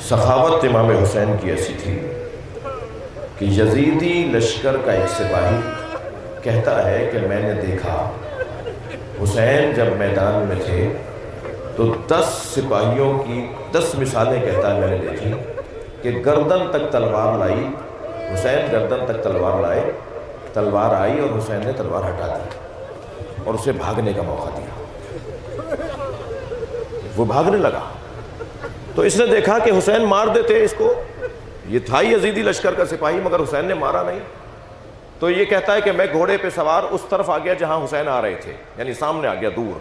سخاوت امام حسین کی ایسی تھی کہ یزیدی لشکر کا ایک سپاہی کہتا ہے کہ میں نے دیکھا حسین جب میدان میں تھے تو 10 سپاہیوں کی 10 مثالیں کہتا ہے میں نے دیکھی کہ گردن تک تلوار لائی، حسین گردن تک تلوار لائے، تلوار آئی اور حسین نے تلوار ہٹا دی اور اسے بھاگنے کا موقع دیا، وہ بھاگنے لگا تو اس نے دیکھا کہ حسین مار دیتے اس کو، یہ تھا یزیدی لشکر کا سپاہی مگر حسین نے مارا نہیں، تو یہ کہتا ہے کہ میں گھوڑے پہ سوار اس طرف آ گیا جہاں حسین آ رہے تھے، یعنی سامنے آ گیا دور،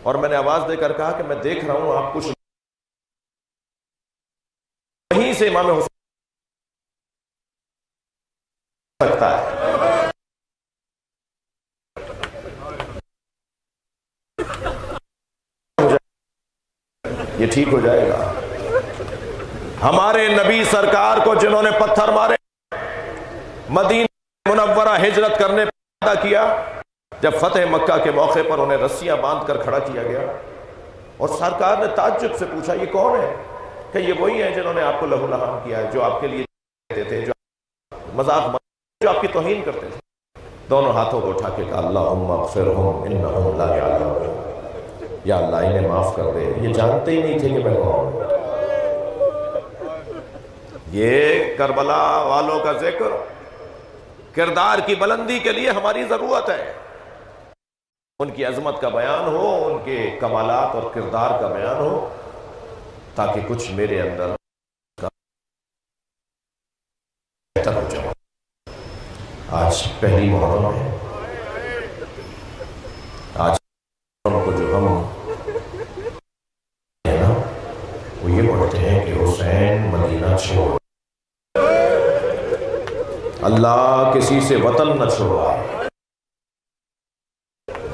اور میں نے آواز دے کر کہا کہ میں دیکھ رہا ہوں آپ کچھ، وہیں سے امام حسین سکتا ہے۔ یہ ٹھیک ہو جائے گا۔ ہمارے نبی سرکار کو جنہوں نے پتھر مارے، مدینہ منورہ ہجرت کرنے پیدا کیا، جب فتح مکہ کے موقع پر انہیں رسیاں باندھ کر کھڑا کیا گیا اور سرکار نے تعجب سے پوچھا یہ کون ہے؟ کہ یہ وہی ہیں جنہوں نے آپ کو لہو لہان کیا ہے، جو آپ کے لیے کہتے تھے، جو مذاق جو آپ کی توہین کرتے تھے۔ دونوں ہاتھوں کو اٹھا کے کہا اللہم اغفرہم انہم لا یعلمون، یا اللہ انہیں معاف کر دے، یہ جانتے ہی نہیں تھے کہ میں کون ہوں۔ یہ کربلا والوں کا ذکر کردار کی بلندی کے لیے ہماری ضرورت ہے، ان کی عظمت کا بیان ہو، ان کے کمالات اور کردار کا بیان ہو، تاکہ کچھ میرے اندر بہتر ہو جائے۔ آج پہلی محرم ہے، آج کو جو ہم ہے نا وہ یہ پڑھتے ہیں کہ حسین مدینہ چھوڑ، اللہ کسی سے وطن نہ چھوڑا،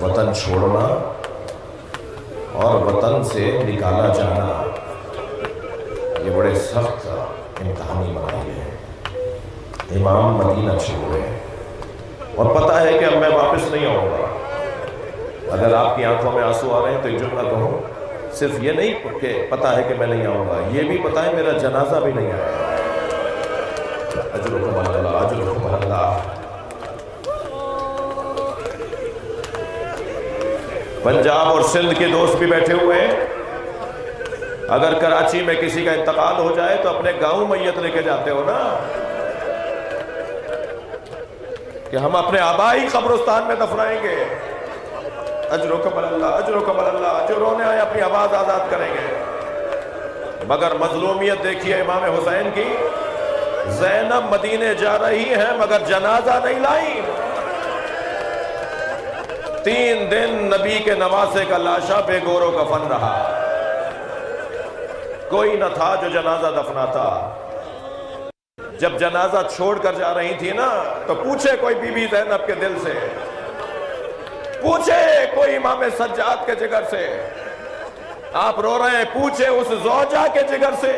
وطن چھوڑنا اور وطن سے نکالا جانا یہ بڑے سخت امتحانی مراحل ہیں۔ امام مدینہ چھوڑے اور پتہ ہے کہ اب میں واپس نہیں آؤں گا۔ اگر آپ کی آنکھوں میں آنسو آ رہے ہیں تو ایک جملہ کہوں، صرف یہ نہیں کہ پتہ ہے کہ میں نہیں آؤں گا، یہ بھی پتہ ہے میرا جنازہ بھی نہیں آئے گا۔ اجرکم اللہ، اجرکم اللہ۔ پنجاب اور سندھ کے دوست بھی بیٹھے ہوئے ہیں، اگر کراچی میں کسی کا انتقال ہو جائے تو اپنے گاؤں میت لے کے جاتے ہو نا، کہ ہم اپنے آبائی قبرستان میں دفنائیں گے۔ اجرکم اللہ، اجرکم اللہ، جو رونے آئے اپنی آواز آزاد کریں گے۔ مگر مظلومیت دیکھیے امام حسین کی، زینب مدینے جا رہی ہیں مگر جنازہ نہیں لائی۔ 3 دن نبی کے نواسے کا لاشا بے گور و کفن رہا، کوئی نہ تھا جو جنازہ دفناتا۔ جب جنازہ چھوڑ کر جا رہی تھی نا تو پوچھے کوئی بی بی زینب کے دل سے، پوچھے کوئی امام سجاد کے جگر سے، آپ رو رہے ہیں، پوچھے اس زوجہ کے جگر سے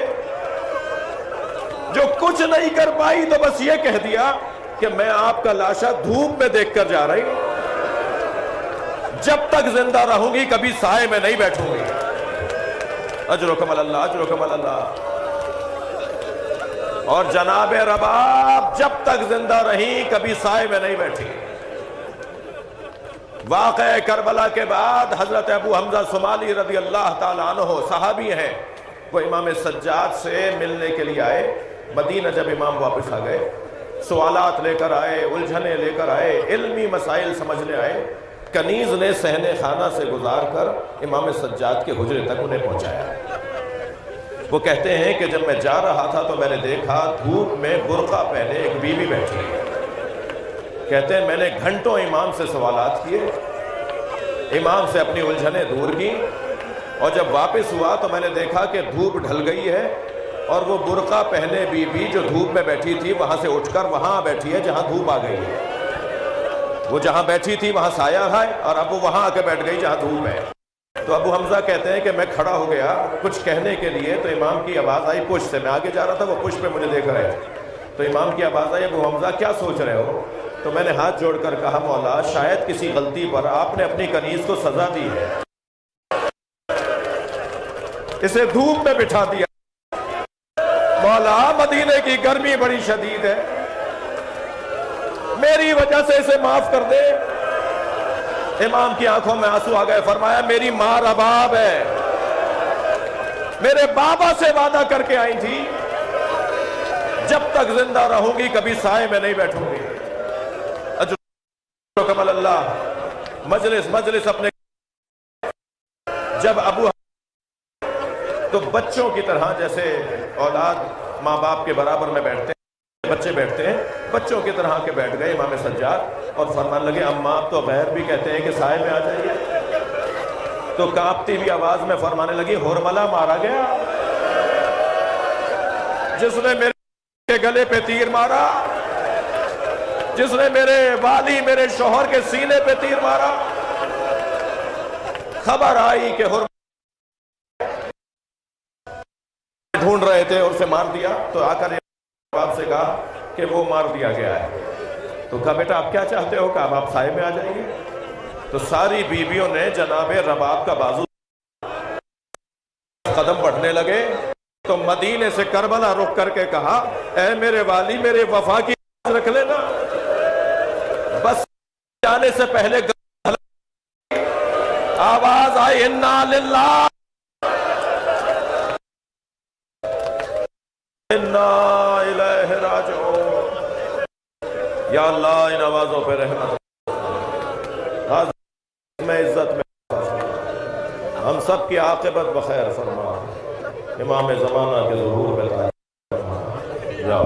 جو کچھ نہیں کر پائی تو بس یہ کہہ دیا کہ میں آپ کا لاشا دھوپ میں دیکھ کر جا رہی ہوں، جب تک زندہ رہوں گی کبھی سائے میں نہیں بیٹھوں گی۔ اجرکم اللہ، اجرکم اللہ۔ اور جناب رباب جب تک زندہ رہی کبھی سائے میں نہیں بیٹھی۔ واقعہ کربلا کے بعد حضرت ابو حمزہ صومالی رضی اللہ تعالیٰ عنہ صحابی ہیں، وہ امام سجاد سے ملنے کے لیے آئے۔ مدینہ جب امام واپس آ گئے، سوالات لے کر آئے، الجھنیں لے کر آئے، علمی مسائل سمجھنے آئے، کنیز نے صحن خانہ سے گزار کر امام سجاد کے حجرے تک انہیں پہنچایا۔ وہ کہتے ہیں کہ جب میں جا رہا تھا تو میں نے دیکھا دھوپ میں برقع پہنے ایک بیوی بیٹھی ہے۔ کہتے ہیں میں نے گھنٹوں امام سے سوالات کیے، امام سے اپنی الجھنیں دور کی، اور جب واپس ہوا تو میں نے دیکھا کہ دھوپ ڈھل گئی ہے اور وہ برقع پہنے بیوی جو دھوپ میں بیٹھی تھی وہاں سے اٹھ کر وہاں بیٹھی ہے جہاں دھوپ آ گئی ہے۔ وہ جہاں بیٹھی تھی وہاں سایہ ہے اور اب وہ وہاں آ کے بیٹھ گئی جہاں دھوپ ہے۔ تو ابو حمزہ کہتے ہیں کہ میں کھڑا ہو گیا کچھ کہنے کے لیے، تو امام کی آواز آئی پشت سے، میں آگے جا رہا تھا، وہ پشت پہ مجھے دیکھ رہے تھے، تو امام کی آواز آئی ابو حمزہ کیا سوچ رہے ہو؟ تو میں نے ہاتھ جوڑ کر کہا مولا شاید کسی غلطی پر آپ نے اپنی کنیز کو سزا دی ہے، اسے دھوپ میں بٹھا دیا، مولا مدینے کی گرمی بڑی شدید ہے، میری وجہ سے اسے معاف کر دے۔ امام کی آنکھوں میں آنسو آ گئے، فرمایا میری ماں رباب ہے، میرے بابا سے وعدہ کر کے آئی تھی جب تک زندہ رہوں گی کبھی سائے میں نہیں بیٹھوں گی۔ کمل اللہ مجلس اپنے جب ابو تو بچوں کی طرح جیسے اولاد ماں باپ کے برابر میں بیٹھتے ہیں، بچے بیٹھتے ہیں، بچوں کی طرح کے بیٹھ گئے امام سجاد اور فرمانے لگے اماں آپ تو غیر بھی کہتے ہیں کہ سائے میں آ جائیے۔ تو کانپتی ہوئی آواز میں فرمانے لگی ہرملہ مارا گیا، جس نے میرے گلے پہ تیر مارا، جس نے میرے والی میرے شوہر کے سینے پہ تیر مارا، خبر آئی کہ ہرملہ ڈھونڈ رہے تھے اور اسے مار دیا۔ تو آ کر باپ سے کہا کہ وہ مار دیا گیا ہے۔ تو کہا بیٹا آپ کیا چاہتے ہو؟ کہا آپ سائے میں آ جائیے۔ تو ساری بیویوں نے جناب رباب کا بازو قدم بڑھنے لگے تو مدینے سے کربلا رک کر کے کہا اے میرے والی میرے وفا کی رکھ لینا، بس جانے سے پہلے آواز آئی انا للہ انا الیہ راجعون۔ یا اللہ ان آوازوں پہ رحمت میں عزت میں ہم سب کی عاقبت بخیر فرما، امام زمانہ کے ظہور میں یا